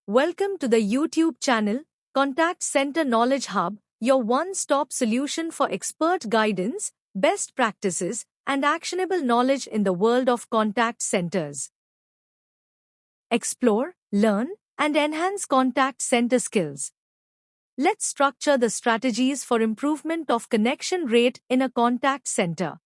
Welcome to the YouTube channel, Contact Center Knowledge Hub, your one-stop solution for expert guidance, best practices, and actionable knowledge in the world of contact centers. Explore, learn, and enhance contact center skills. Let's structure the strategies for improvement of connection rate in a contact center.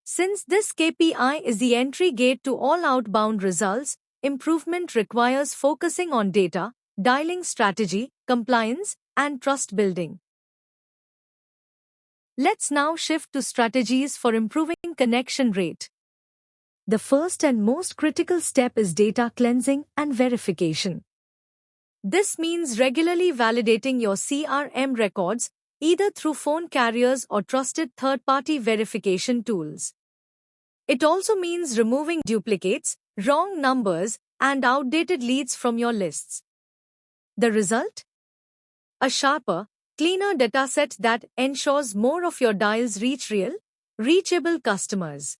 Since this KPI is the entry gate to all outbound results, improvement requires focusing on data, dialing strategy, compliance, and trust building. Let's now shift to strategies for improving connection rate. The first and most critical step is data cleansing and verification. This means regularly validating your CRM records, either through phone carriers or trusted third-party verification tools. It also means removing duplicates, wrong numbers, and outdated leads from your lists. The result? A sharper, cleaner dataset that ensures more of your dials reach real, reachable customers.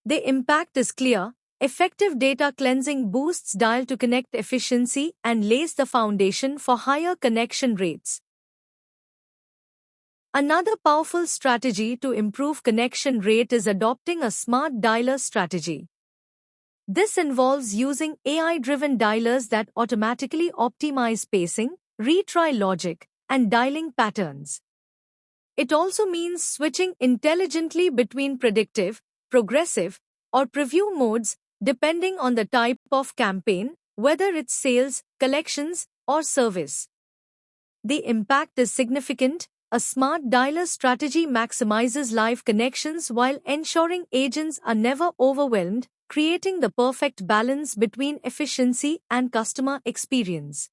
The impact is clear. Effective data cleansing boosts dial-to-connect efficiency and lays the foundation for higher connection rates. Another powerful strategy to improve connection rate is adopting a smart dialer strategy. This involves using AI-driven dialers that automatically optimize pacing, retry logic, and dialing patterns. It also means switching intelligently between predictive, progressive, or preview modes depending on the type of campaign, whether it's sales, collections, or service. The impact is significant. A smart dialer strategy maximizes live connections while ensuring agents are never overwhelmed, creating the perfect balance between efficiency and customer experience.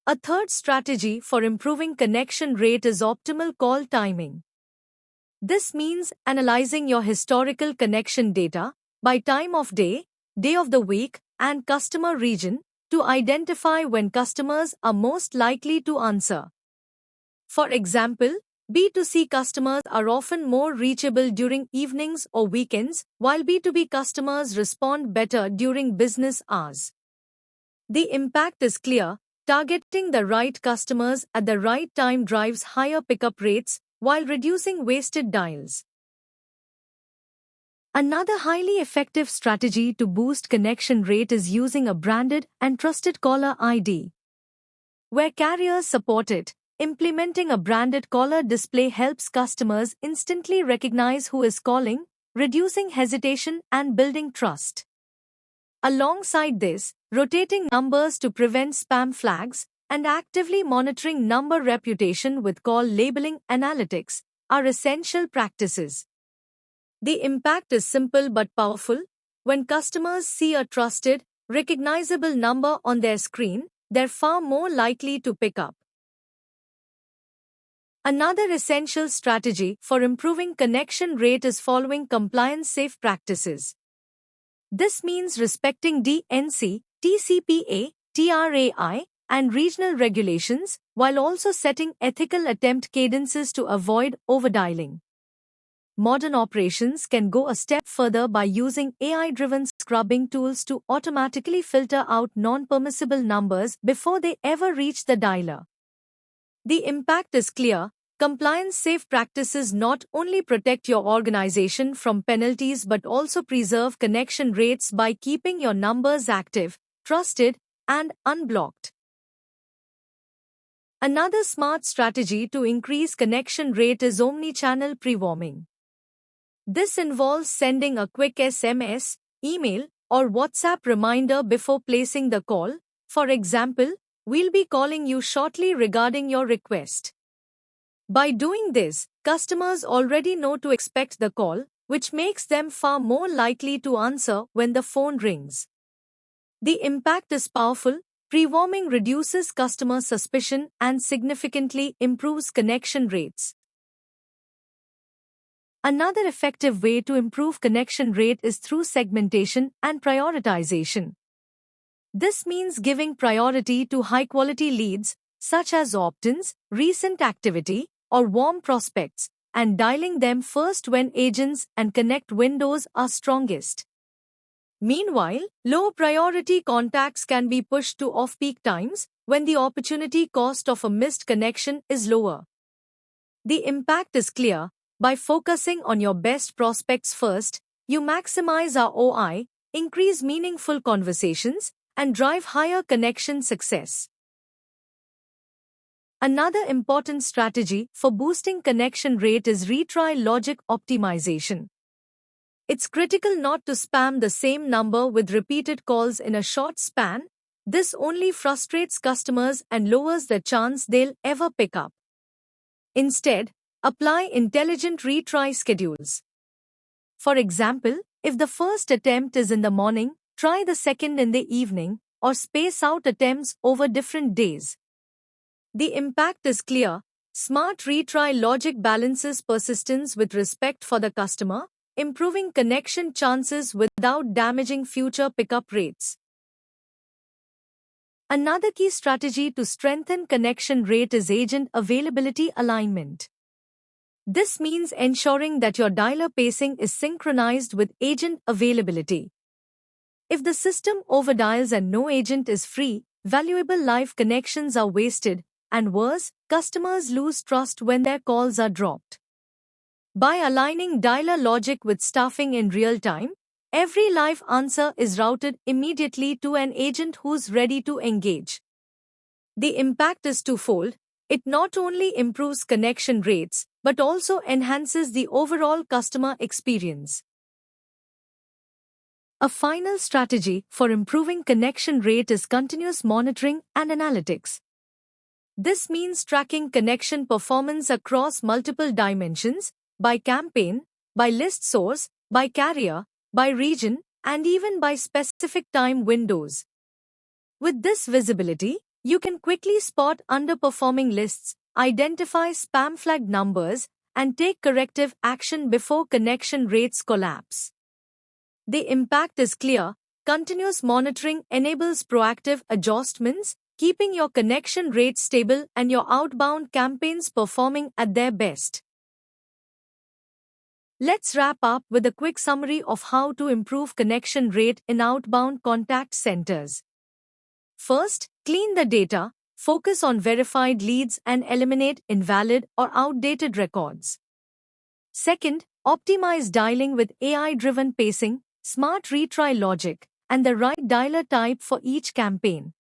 A third strategy for improving connection rate is optimal call timing. This means analyzing your historical connection data by time of day of the week, and customer region to identify when customers are most likely to answer. For example, B2C customers are often more reachable during evenings or weekends, while B2B customers respond better during business hours. The impact is clear. Targeting the right customers at the right time drives higher pickup rates while reducing wasted dials. Another highly effective strategy to boost connection rate is using a branded and trusted caller ID. Where carriers support it, implementing a branded caller display helps customers instantly recognize who is calling, reducing hesitation and building trust. Alongside this, rotating numbers to prevent spam flags and actively monitoring number reputation with call labeling analytics are essential practices. The impact is simple but powerful. When customers see a trusted, recognizable number on their screen, they're far more likely to pick up. Another essential strategy for improving connection rate is following compliance-safe practices. This means respecting DNC, TCPA, TRAI, and regional regulations, while also setting ethical attempt cadences to avoid overdialing. Modern operations can go a step further by using AI-driven scrubbing tools to automatically filter out non-permissible numbers before they ever reach the dialer. The impact is clear. Compliance-safe practices not only protect your organization from penalties but also preserve connection rates by keeping your numbers active, trusted, and unblocked. Another smart strategy to increase connection rate is omni-channel pre-warming. This involves sending a quick SMS, email, or WhatsApp reminder before placing the call. For example, "We'll be calling you shortly regarding your request." By doing this, customers already know to expect the call, which makes them far more likely to answer when the phone rings. The impact is powerful. Pre-warming reduces customer suspicion and significantly improves connection rates. Another effective way to improve connection rate is through segmentation and prioritization. This means giving priority to high-quality leads, such as opt-ins, recent activity, or warm prospects, and dialing them first when agents and connect windows are strongest. Meanwhile, low priority contacts can be pushed to off-peak times when the opportunity cost of a missed connection is lower. The impact is clear. By focusing on your best prospects first, you maximize ROI, increase meaningful conversations, and drive higher connection success. Another important strategy for boosting connection rate is retry logic optimization. It's critical not to spam the same number with repeated calls in a short span. This only frustrates customers and lowers the chance they'll ever pick up. Instead, apply intelligent retry schedules. For example, if the first attempt is in the morning, try the second in the evening, or space out attempts over different days. The impact is clear. Smart retry logic balances persistence with respect for the customer, improving connection chances without damaging future pickup rates. Another key strategy to strengthen connection rate is agent availability alignment. This means ensuring that your dialer pacing is synchronized with agent availability. If the system overdials and no agent is free, valuable live connections are wasted, and worse, customers lose trust when their calls are dropped. By aligning dialer logic with staffing in real time, every live answer is routed immediately to an agent who's ready to engage. The impact is twofold. It not only improves connection rates, but also enhances the overall customer experience. A final strategy for improving connection rate is continuous monitoring and analytics. This means tracking connection performance across multiple dimensions, by campaign, by list source, by carrier, by region, and even by specific time windows. With this visibility, you can quickly spot underperforming lists, identify spam flag numbers, and take corrective action before connection rates collapse. The impact is clear. Continuous monitoring enables proactive adjustments, keeping your connection rate stable and your outbound campaigns performing at their best. Let's wrap up with a quick summary of how to improve connection rate in outbound contact centers. First, clean the data, focus on verified leads and eliminate invalid or outdated records. Second, optimize dialing with AI-driven pacing, smart retry logic, and the right dialer type for each campaign.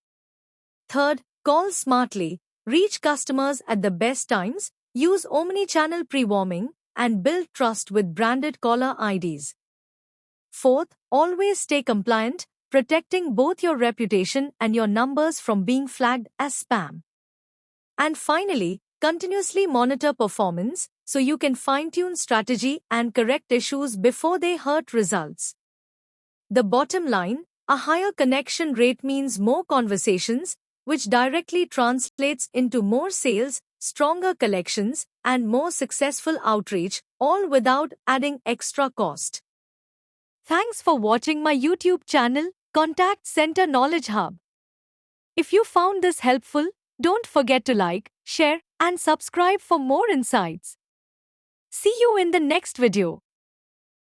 Third, call smartly, reach customers at the best times, use omni-channel pre-warming, and build trust with branded caller IDs. Fourth, always stay compliant, protecting both your reputation and your numbers from being flagged as spam. And finally, continuously monitor performance so you can fine-tune strategy and correct issues before they hurt results. The bottom line, a higher connection rate means more conversations, which directly translates into more sales, stronger collections, and more successful outreach, all without adding extra cost. Thanks for watching my YouTube channel, Contact Center Knowledge Hub. If you found this helpful, don't forget to like, share, and subscribe for more insights. See you in the next video.